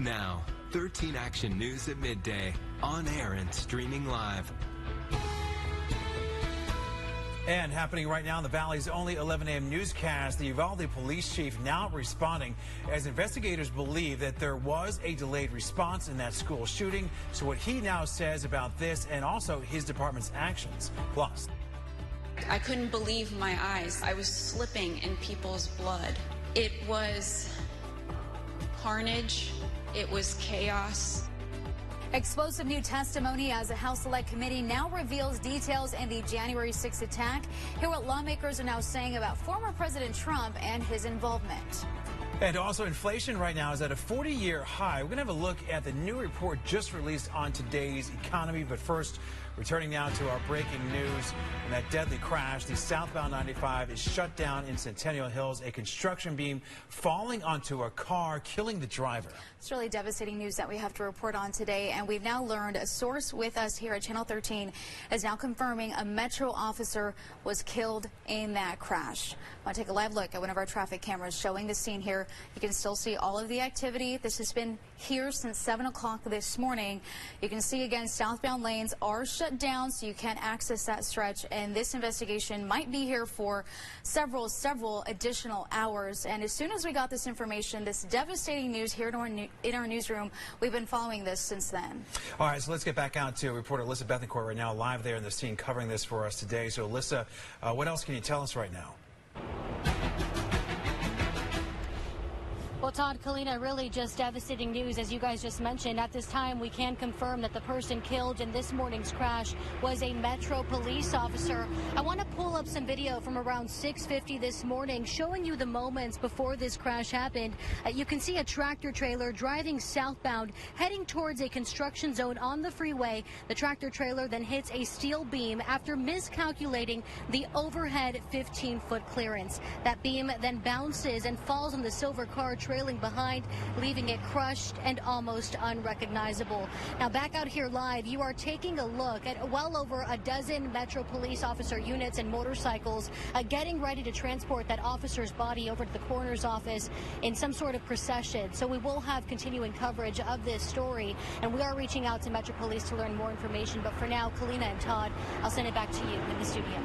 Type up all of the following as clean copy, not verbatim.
Now, 13 Action News at midday, on air and streaming live. And happening right now in the Valley's only 11 a.m. newscast, the Uvalde police chief now responding as investigators believe that there was a delayed response in that school shooting. So what he now says about this and also his department's actions. Plus, I couldn't believe my eyes. I was slipping in people's blood. It was carnage. It was chaos. Explosive new testimony as a House Select Committee now reveals details in the January 6th attack. Hear what lawmakers are now saying about former President Trump and his involvement. And also inflation right now is at a 40-year high. We're going to have a look at the new report just released on today's economy. But first, returning now to our breaking news. In that deadly crash, the southbound 95 is shut down in Centennial Hills. A construction beam falling onto a car, killing the driver. It's really devastating news that we have to report on today. And we've now learned a source with us here at Channel 13 is now confirming a Metro officer was killed in that crash. I want to take a live look at one of our traffic cameras showing the scene here. You can still see all of the activity. This has been here since 7 o'clock this morning. You can see again southbound lanes are shut down, so you can't access that stretch. And this investigation might be here for several additional hours. And as soon as we got this information, this devastating news here in our newsroom, we've been following this since then. All right, so let's get back out to reporter Alyssa Bethencourt right now, live there in the scene, covering this for us today. So, Alyssa, what else can you tell us right now? Well, Todd, Kalina, really just devastating news, as you guys just mentioned. At this time, we can confirm that the person killed in this morning's crash was a Metro police officer. I want to pull up some video from around 6:50 this morning, showing you the moments before this crash happened. You can see a tractor trailer driving southbound, heading towards a construction zone on the freeway. The tractor trailer then hits a steel beam after miscalculating the overhead 15-foot clearance. That beam then bounces and falls on the silver car trailing behind, leaving it crushed and almost unrecognizable. Now, back out here live, you are taking a look at well over a dozen Metro police officer units and motorcycles getting ready to transport that officer's body over to the coroner's office in some sort of procession. So we will have continuing coverage of this story, and we are reaching out to Metro Police to learn more information. But for now, Kalina and Todd, I'll send it back to you in the studio.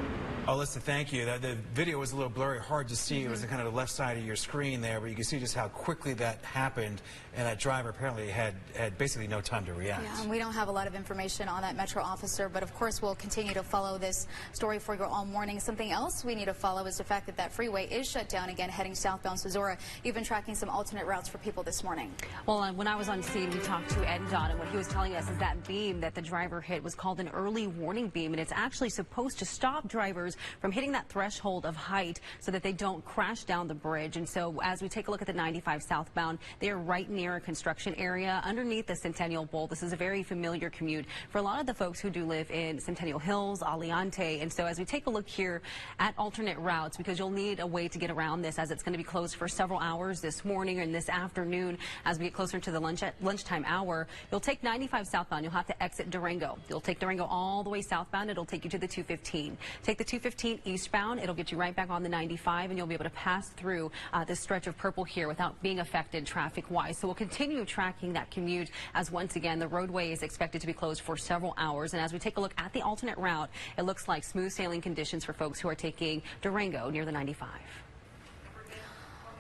Alyssa, thank you. The video was a little blurry, hard to see. It was the kind of the left side of your screen there, but you can see just how quickly that happened, and that driver apparently had basically no time to react. Yeah, and we don't have a lot of information on that Metro officer, but of course we'll continue to follow this story for you all morning. Something else we need to follow is the fact that that freeway is shut down again, heading southbound Cesora. You've been tracking some alternate routes for people this morning. Well, when I was on scene, we talked to Ed Don, and what he was telling us is that beam that the driver hit was called an early warning beam, and it's actually supposed to stop drivers from hitting that threshold of height so that they don't crash down the bridge. And so as we take a look at the 95 southbound, they are right near a construction area underneath the Centennial Bowl. This is a very familiar commute for a lot of the folks who do live in Centennial Hills, Aliante. And so as we take a look here at alternate routes, because you'll need a way to get around this, as it's going to be closed for several hours this morning and this afternoon. As we get closer to the lunchtime hour, you'll take 95 southbound. You'll have to exit Durango. You'll take Durango all the way southbound. It'll take you to the 215. Take the 215 eastbound. It'll get you right back on the 95, and you'll be able to pass through this stretch of purple here without being affected traffic-wise. So we'll continue tracking that commute, as once again the roadway is expected to be closed for several hours. And as we take a look at the alternate route, it looks like smooth sailing conditions for folks who are taking Durango near the 95.